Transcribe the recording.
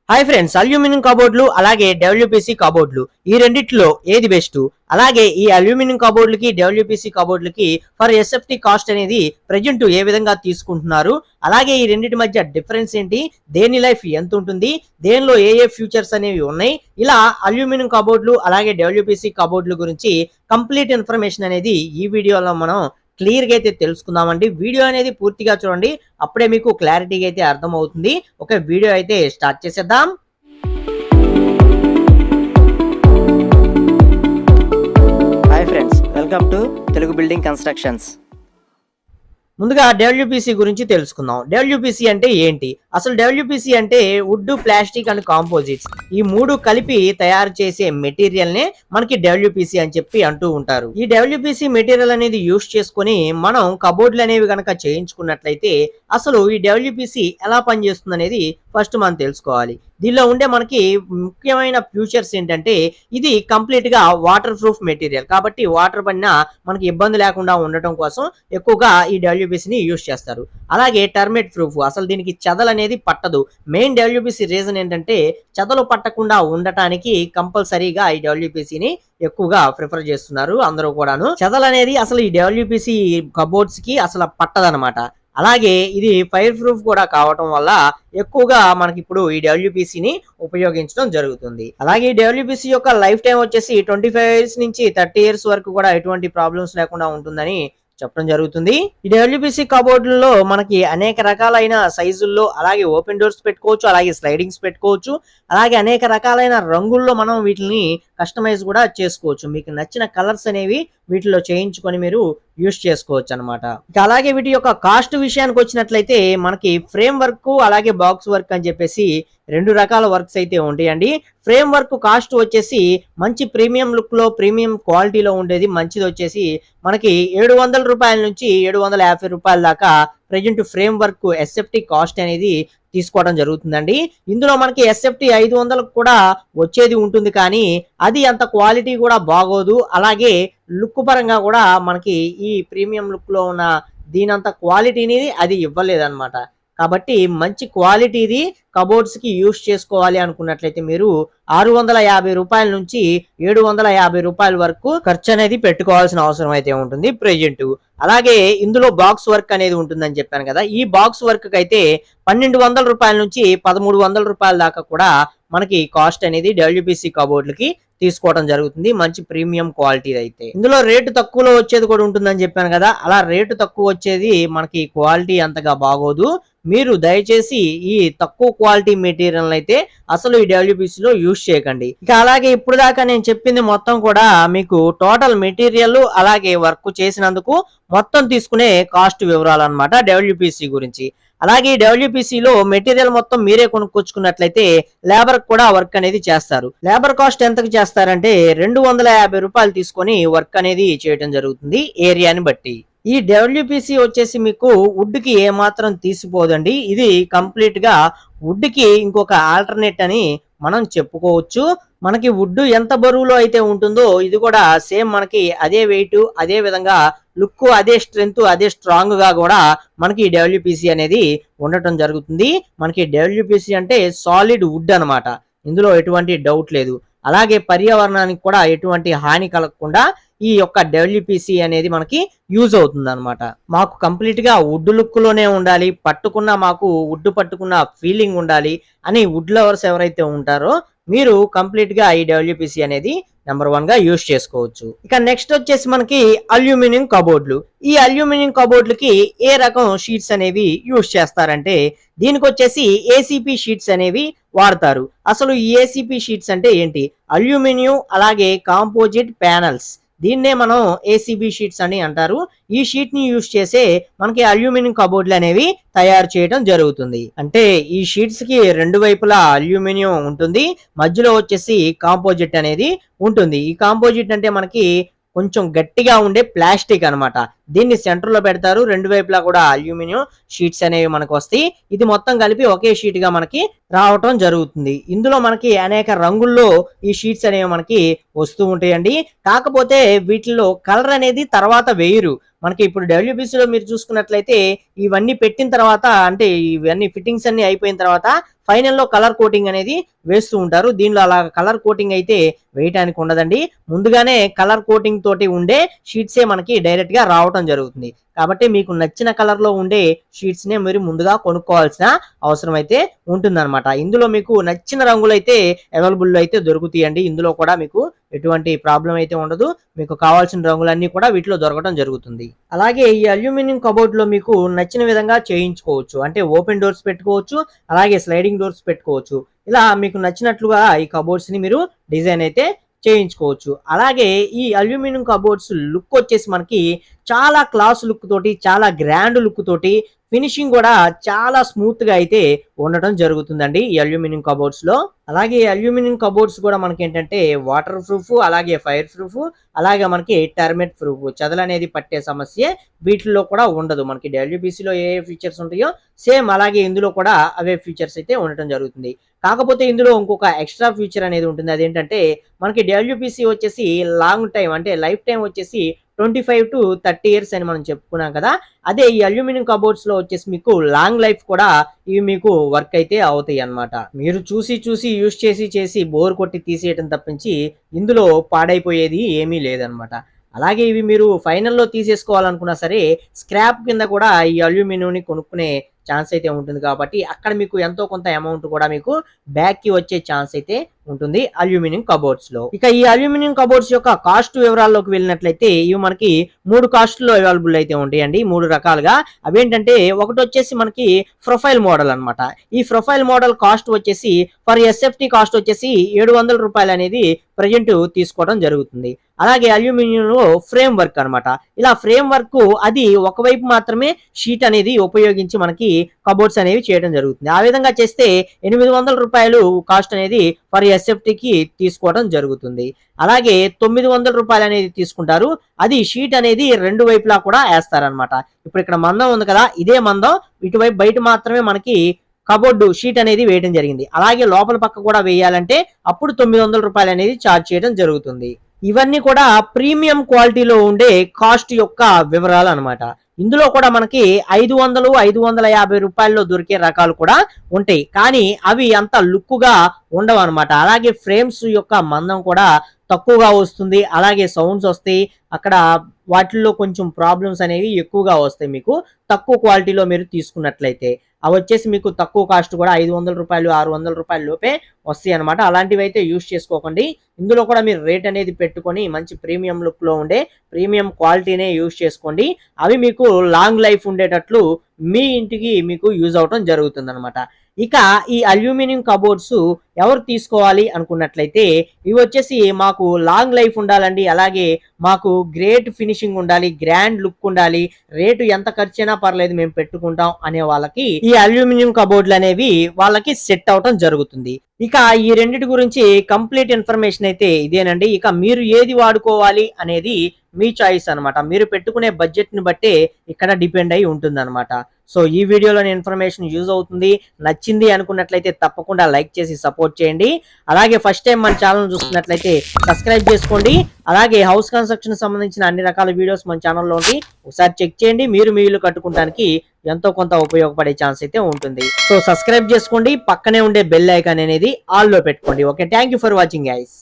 Hi friends, aluminium కబోర్డ్లు అలాగే WPC కబోర్డ్లు ఈ రెండిట్లో ఏది బెస్ట్? అలాగే ఈ అల్యూమినియం కబోర్డ్లకి డబ్ల్యూపీసీ కబోర్డ్లకి ఫర్ ఎస్ఎఫ్టీ కాస్ట్ అనేది ప్రెజెంట్ ఏ విధంగా తీసుకుంటున్నారు? అలాగే ఈ రెండింటి మధ్య డిఫరెన్స్ ఏంటి? దేని లైఫ్ ఎంత ఉంటుంది? దేనిలో ఏ ఫ్యూచర్స్ అనేవి ఉన్నాయి? ఇలా అల్యూమినియం కబోర్డ్లు అలాగే డబ్ల్యూపీసీ కబోర్డ్ల గురించి కంప్లీట్ ఇన్ఫర్మేషన్ అనేది ఈ వీడియోలో మనం క్లియర్ గా అయితే తెలుసుకుందామండి. వీడియో అనేది పూర్తిగా చూడండి, అప్పుడే మీకు క్లారిటీగా అయితే అర్థమవుతుంది. ఒక వీడియో అయితే స్టార్ట్ చేసేద్దాం. Hi friends, welcome to Telugu building constructions. ముందుగా డబ్ల్యూపీసీ గురించి తెలుసుకుందాం. డబ్ల్యూపీసీ అంటే ఏంటి? అసలు డబ్ల్యూపీసీ అంటే వుడ్, ప్లాస్టిక్ అండ్ కాంపోజిట్స్ ఈ మూడు కలిపి తయారు చేసే మెటీరియల్ నే మనకి డబ్ల్యూపీసీ అని చెప్పి అంటూ ఉంటారు. ఈ డబ్ల్యూపీసీ మెటీరియల్ అనేది యూస్ చేసుకుని మనం కబోర్డ్లు అనేవి గనక చేయించుకున్నట్లయితే అసలు ఈ డబ్ల్యూపీసీ ఎలా పనిచేస్తుంది అనేది ఫస్ట్ మనం తెలుసుకోవాలి. దీనిలో ఉండే మనకి ముఖ్యమైన ఫ్యూచర్స్ ఏంటంటే ఇది కంప్లీట్ గా వాటర్ ప్రూఫ్ మెటీరియల్ కాబట్టి వాటర్ పడినా మనకి ఇబ్బంది లేకుండా ఉండటం కోసం ఎక్కువగా ఈ డబ్ల్యూపీసీని యూస్ చేస్తారు. అలాగే టర్మైట్ ప్రూఫ్, అసలు దీనికి చెదలు అనేది పట్టదు. మెయిన్ డబ్ల్యూపీసీ రీజన్ ఏంటంటే చెదలు పట్టకుండా ఉండటానికి కంపల్సరీగా ఈ డబ్ల్యూపీసీని ఎక్కువగా ప్రిఫర్ చేస్తున్నారు అందరూ కూడాను. చెదలు అనేది అసలు ఈ డబ్ల్యూపీసీ కబోర్డ్స్ కి అసలు పట్టదనమాట. అలాగే ఇది ఫైర్ ప్రూఫ్ కూడా కావటం వల్ల ఎక్కువగా మనకి ఇప్పుడు ఈ డబ్ల్యూపీసీని ఉపయోగించడం జరుగుతుంది. అలాగే ఈ డబ్ల్యూపీసీ యొక్క లైఫ్ టైం వచ్చేసి 25 years నుంచి 30 years వరకు కూడా ఎటువంటి ప్రాబ్లమ్స్ లేకుండా ఉంటుందని చెప్పడం జరుగుతుంది. ఈ డబ్ల్యూపీసీ కబోర్డుల్లో మనకి అనేక రకాలైన సైజుల్లో అలాగే ఓపెన్ డోర్స్ పెట్టుకోవచ్చు, అలాగే స్లైడింగ్స్ పెట్టుకోవచ్చు, అలాగే అనేక రకాలైన రంగుల్లో మనం వీటిని కస్టమైజ్ కూడా చేసుకోవచ్చు. మీకు నచ్చిన కలర్స్ అనేవి వీటిలో చేయించుకొని మీరు యూస్ చేసుకోవచ్చు అనమాట. అలాగే వీటి యొక్క కాస్ట్ విషయానికి వచ్చినట్లయితే మనకి ఫ్రేమ్ వర్క్ అలాగే బాక్స్ వర్క్ అని చెప్పేసి రెండు రకాల వర్క్స్ అయితే ఉంటాయండి. ఫ్రేమ్ వర్క్ కాస్ట్ వచ్చేసి మంచి ప్రీమియం లుక్ లో ప్రీమియం క్వాలిటీలో ఉండేది మంచిది వచ్చేసి మనకి 700 రూపాయల నుంచి 750 రూపాయల దాకా present frame work SFT cost అనేది తీసుకోవడం జరుగుతుందండి. ఇందులో మనకి ఎస్ఎఫ్టీ 500 కూడా వచ్చేది ఉంటుంది, కానీ అది అంత క్వాలిటీ కూడా బాగోదు. అలాగే లుక్ పరంగా కూడా మనకి ఈ ప్రీమియం లుక్ లో ఉన్న దీనంత క్వాలిటీని అది ఇవ్వలేదన్నమాట. కాబట్టి మంచి క్వాలిటీది కబోర్డ్స్ కి యూస్ చేసుకోవాలి అనుకున్నట్లయితే మీరు 650 రూపాయల నుంచి 750 రూపాయల వరకు ఖర్చు అనేది పెట్టుకోవాల్సిన అవసరం అయితే ఉంటుంది ప్రెజెంట్. అలాగే ఇందులో బాక్స్ వర్క్ అనేది ఉంటుందని చెప్పాను కదా, ఈ బాక్స్ వర్క్ అయితే 1200 రూపాయల నుంచి 1300 రూపాయల దాకా కూడా మనకి కాస్ట్ అనేది డబ్ల్యూపీసీ కబోర్డ్లకి తీసుకోవడం జరుగుతుంది. మంచి ప్రీమియం క్వాలిటీ అయితే ఇందులో రేటు తక్కువలో వచ్చేది కూడా ఉంటుందని చెప్పాను కదా, అలా రేటు తక్కువ వచ్చేది మనకి క్వాలిటీ అంతగా బాగోదు. మీరు దయచేసి ఈ తక్కువ క్వాలిటీ మెటీరియల్ అయితే అసలు ఈ డబ్ల్యూపీసీలో యూజ్ చేయకండి. ఇక అలాగే ఇప్పుడు దాకా నేను చెప్పింది మొత్తం కూడా మీకు టోటల్ మెటీరియల్ అలాగే వర్క్ చేసినందుకు మొత్తం తీసుకునే కాస్ట్ వివరాలు అన్నమాట డబ్ల్యూపీసీ గురించి. అలాగే డబ్ల్యూపీసీలో మెటీరియల్ మొత్తం మీరే కొనుక్కొచ్చుకున్నట్లయితే లేబర్ కూడా వర్క్ అనేది చేస్తారు. లేబర్ కాస్ట్ ఎంతకు చేస్తారంటే 250 రూపాయలు తీసుకొని వర్క్ అనేది చేయడం జరుగుతుంది ఏరియాని బట్టి. ఈ డబ్ల్యూపీసీ వచ్చేసి మీకు వుడ్ కి ఏమాత్రం తీసిపోదండి. ఇది కంప్లీట్ గా వుడ్ కి ఇంకొక ఆల్టర్నేట్ అని మనం చెప్పుకోవచ్చు. మనకి వుడ్ ఎంత బరువులో అయితే ఉంటుందో ఇది కూడా సేమ్ మనకి అదే వెయిట్, అదే విధంగా లుక్, అదే స్ట్రెంగ్త్, అదే స్ట్రాంగ్ గా కూడా మనకి డబ్ల్యూపీసీ అనేది ఉండటం జరుగుతుంది. మనకి డబ్ల్యూపీసీ అంటే సాలిడ్ వుడ్ అనమాట, ఇందులో ఎటువంటి డౌట్ లేదు. అలాగే పర్యావరణానికి కూడా ఎటువంటి హాని కలగకుండా ఈ యొక్క డబ్ల్యూపీసీ అనేది మనకి యూజ్ అవుతుంది అనమాట. మాకు కంప్లీట్ గా వుడ్ లుక్ లోనే ఉండాలి, పట్టుకున్న మాకు వుడ్ పట్టుకున్న ఫీలింగ్ ఉండాలి అని వుడ్ లవర్స్ ఎవరైతే ఉంటారో మీరు కంప్లీట్ గా ఈ డబ్ల్యూపీసీ అనేది నెంబర్ 1 గా యూజ్ చేసుకోవచ్చు. ఇక నెక్స్ట్ వచ్చేసి మనకి అల్యూమినియం కబోర్డ్లు. ఈ అల్యూమినియం కబోర్డ్లకి ఏ రకం షీట్స్ అనేవి యూజ్ చేస్తారంటే దీనికి వచ్చేసి ఏసీపీ షీట్స్ అనేవి వాడతారు. అసలు ఈ ఏసీపీ షీట్స్ అంటే ఏంటి? అల్యూమినియం అలాగే కాంపోజిట్ ప్యానల్స్, దీన్నే మనం ఏసీబీ షీట్స్ అని అంటారు. ఈ షీట్ ని యూజ్ చేసే మనకి అల్యూమినియం కబోర్డ్లు అనేవి తయారు చేయడం జరుగుతుంది. అంటే ఈ షీట్స్ కి రెండు వైపులా అల్యూమినియం ఉంటుంది, మధ్యలో వచ్చేసి కాంపోజిట్ అనేది ఉంటుంది. ఈ కాంపోజిట్ అంటే మనకి కొంచెం గట్టిగా ఉండే ప్లాస్టిక్ అనమాట. దీన్ని సెంటర్ లో పెడతారు. రెండు వైపులా కూడా అల్యూమినియం షీట్స్ అనేవి మనకు వస్తాయి. ఇది మొత్తం కలిపి ఒకే షీట్ గా మనకి రావటం జరుగుతుంది. ఇందులో మనకి అనేక రంగుల్లో ఈ షీట్స్ అనేవి మనకి వస్తూ ఉంటాయండి. కాకపోతే వీటిల్లో కలర్ అనేది తర్వాత వేయరు. మనకి ఇప్పుడు డబ్ల్యూపీసీలో మీరు చూసుకున్నట్లయితే ఇవన్నీ పెట్టిన తర్వాత, అంటే ఇవన్నీ ఫిట్టింగ్స్ అన్ని అయిపోయిన తర్వాత ఫైనల్లో కలర్ కోటింగ్ అనేది వేస్తూ ఉంటారు. దీనిలో అలా కలర్ కోటింగ్ అయితే వేయటానికి ఉండదండి. ముందుగానే కలర్ కోటింగ్ తోటి ఉండే షీట్సే మనకి డైరెక్ట్ గా రావటం జరుగుతుంది. కాబట్టి మీకు నచ్చిన కలర్ లో ఉండే షీట్స్ నే మీరు ముందుగా కొనుక్కోవాల్సిన అవసరం అయితే ఉంటుందన్నమాట. ఇందులో మీకు నచ్చిన రంగులు అయితే అవైలబుల్ అయితే దొరుకుతాయండి. ఇందులో కూడా మీకు ఎటువంటి ప్రాబ్లం అయితే ఉండదు. మీకు కావాల్సిన రంగులన్నీ కూడా వీటిలో దొరకడం జరుగుతుంది. అలాగే ఈ అల్యూమినియం కబోర్డ్ లో మీకు నచ్చిన విధంగా చేయించుకోవచ్చు. అంటే ఓపెన్ డోర్స్ పెట్టుకోవచ్చు, అలాగే స్లైడింగ్ డోర్స్ పెట్టుకోవచ్చు. ఇలా మీకు నచ్చినట్లుగా ఈ కబోర్డ్స్ ని మీరు డిజైన్ అయితే చేయించుకోవచ్చు. అలాగే ఈ అల్యూమినియం కబోర్డ్స్ లుక్ వచ్చేసి మనకి చాలా క్లాస్ లుక్ తోటి, చాలా గ్రాండ్ లుక్ తోటి, ఫినిషింగ్ కూడా చాలా స్మూత్ గా అయితే ఉండటం జరుగుతుందండి ఈ అల్యూమినియం కబోర్డ్స్ లో. అలాగే అల్యూమినియం కబోర్డ్స్ కూడా మనకి ఏంటంటే వాటర్ ప్రూఫ్, అలాగే ఫైర్ ప్రూఫ్, అలాగే మనకి టర్మెట్ ప్రూఫ్, చెదలు అనేది పట్టే సమస్య వీటిల్లో కూడా ఉండదు. మనకి డబ్ల్యూపీసీలో ఏ ఫీచర్స్ ఉంటాయో సేమ్ అలాగే ఇందులో కూడా అవే ఫీచర్స్ అయితే ఉండటం జరుగుతుంది. కాకపోతే ఇందులో ఇంకొక ఎక్స్ట్రా ఫీచర్ అనేది ఉంటుంది. అదేంటంటే మనకి డబ్ల్యూపీసీ వచ్చేసి లాంగ్ టైం, అంటే లైఫ్ టైం వచ్చేసి 25 to 30 years అని మనం చెప్పుకున్నాం కదా. అదే ఈ అల్యూమినియం కబోర్డ్స్ లో వచ్చేసి మీకు లాంగ్ లైఫ్ కూడా ఇవి మీకు వర్క్ అయితే అవుతాయి అన్నమాట. మీరు చూసి యూజ్ చేసి బోర్ కొట్టి తీసేయటం తప్పించి ఇందులో పాడైపోయేది ఏమీ లేదనమాట. అలాగే ఇవి మీరు ఫైనల్లో తీసేసుకోవాలనుకున్నా సరే స్క్రాప్ కింద కూడా ఈ అల్యూమినియం ని కొనుక్కునే ఛాన్స్ అయితే ఉంటుంది. కాబట్టి అక్కడ మీకు ఎంతో కొంత అమౌంట్ కూడా మీకు బ్యాక్ కి వచ్చే ఛాన్స్ అయితే ఉంటుంది అల్యూమినియం కబోర్డ్స్ లో. ఇక ఈ అల్యూమినియం కబోర్డ్స్ యొక్క కాస్ట్ వివరాల్లోకి వెళ్ళినట్లయితే ఇవి మనకి 3 కాస్ట్లో అవైలబుల్ అయితే ఉంటాయండి, 3 రకాలుగా. అవేంటంటే ఒకటి వచ్చేసి మనకి ప్రొఫైల్ మోడల్ అన్నమాట. ఈ ప్రొఫైల్ మోడల్ కాస్ట్ వచ్చేసి ఫర్ ఎస్ఎఫ్టీ కాస్ట్ వచ్చేసి 700 రూపాయలు అనేది ప్రజెంట్ తీసుకోవడం జరుగుతుంది. అలాగే అల్యూమినియం లో ఫ్రేమ్ వర్క్ అనమాట. ఇలా ఫ్రేమ్ వర్క్ అది ఒకవైపు మాత్రమే షీట్ అనేది ఉపయోగించి మనకి కబోర్డ్స్ అనేవి చేయడం జరుగుతుంది. ఆ విధంగా చేస్తే 800 రూపాయలు కాస్ట్ అనేది ఫర్ ఎస్ఎఫ్టీకి తీసుకోవడం జరుగుతుంది. అలాగే 900 రూపాయలు అనేది తీసుకుంటారు. అది షీట్ అనేది రెండు వైపులా కూడా వేస్తారనమాట. ఇప్పుడు ఇక్కడ మందం ఉంది కదా, ఇదే మందం ఇటువైపు బయట మాత్రమే మనకి కబోర్డు షీట్ అనేది వేయడం జరిగింది. అలాగే లోపల పక్క కూడా వేయాలంటే అప్పుడు 900 రూపాయలు అనేది ఛార్జ్ చేయడం జరుగుతుంది. ఇవన్నీ కూడా ప్రీమియం క్వాలిటీలో ఉండే కాస్ట్ యొక్క వివరాలు అనమాట. ఇందులో కూడా మనకి 500, 550 రూపాయల్లో దొరికే రకాలు కూడా ఉంటాయి. కానీ అవి అంత లుక్గా ఉండవు అనమాట. అలాగే ఫ్రేమ్స్ యొక్క మందం కూడా తక్కువగా వస్తుంది. అలాగే సౌండ్స్ వస్తాయి. అక్కడ వాటిల్లో కొంచెం ప్రాబ్లమ్స్ అనేవి ఎక్కువగా వస్తాయి మీకు తక్కువ క్వాలిటీలో మీరు తీసుకున్నట్లయితే. అవి వచ్చేసి మీకు తక్కువ కాస్ట్ కూడా 500 రూపాయలు, 600 రూపాయల లోపే వస్తాయి అనమాట. అలాంటివి అయితే యూజ్ చేసుకోకండి. ఇందులో కూడా మీరు రేట్ అనేది పెట్టుకొని మంచి ప్రీమియం లుక్ లో ఉండే ప్రీమియం క్వాలిటీనే యూజ్ చేసుకోండి. అవి మీకు లాంగ్ లైఫ్ ఉండేటట్లు మీ ఇంటికి మీకు యూజ్ అవటం జరుగుతుంది అనమాట. ఇక ఈ అల్యూమినియం కబోర్డ్స్ ఎవరు తీసుకోవాలి అనుకున్నట్లయితే ఇవి వచ్చేసి మాకు లాంగ్ లైఫ్ ఉండాలండి, అలాగే మాకు గ్రేట్ ఫినిషింగ్ ఉండాలి, గ్రాండ్ లుక్ ఉండాలి, రేటు ఎంత ఖర్చైనా పర్లేదు మేము పెట్టుకుంటాం అనే వాళ్ళకి ఈ అల్యూమినియం కబోర్డ్లు అనేవి వాళ్ళకి సెట్ అవటం జరుగుతుంది. ఇక ఈ రెండిటి గురించి కంప్లీట్ ఇన్ఫర్మేషన్ అయితే ఇదేనండి. ఇక మీరు ఏది వాడుకోవాలి అనేది మీ చాయిస్ అనమాట. మీరు పెట్టుకునే బడ్జెట్ ని బట్టే ఇక్కడ డిపెండ్ అయి ఉంటుంది అనమాట. సో ఈ వీడియోలోని ఇన్ఫర్మేషన్ యూజ్ అవుతుంది, నచ్చింది అనుకున్నట్లయితే తప్పకుండా లైక్ చేసి సపోర్ట్ చేయండి. అలాగే ఫస్ట్ టైం మన ఛానల్ చూస్తున్నట్లయితే సబ్స్క్రైబ్ చేసుకోండి. అలాగే హౌస్ కన్స్ట్రక్షన్ సంబంధించిన అన్ని రకాల వీడియోస్ మన ఛానల్లో ఉండి ఒకసారి చెక్ చేయండి. మీరు మీ ఇల్లు కట్టుకోవడానికి ఎంతో కొంత ఉపయోగపడే ఛాన్స్ అయితే ఉంటుంది. సో సబ్స్క్రైబ్ చేసుకోండి, పక్కనే ఉండే బెల్ ఐకాన్ అనేది ఆల్ లో పెట్టుకోండి. Okay, thank you for watching guys.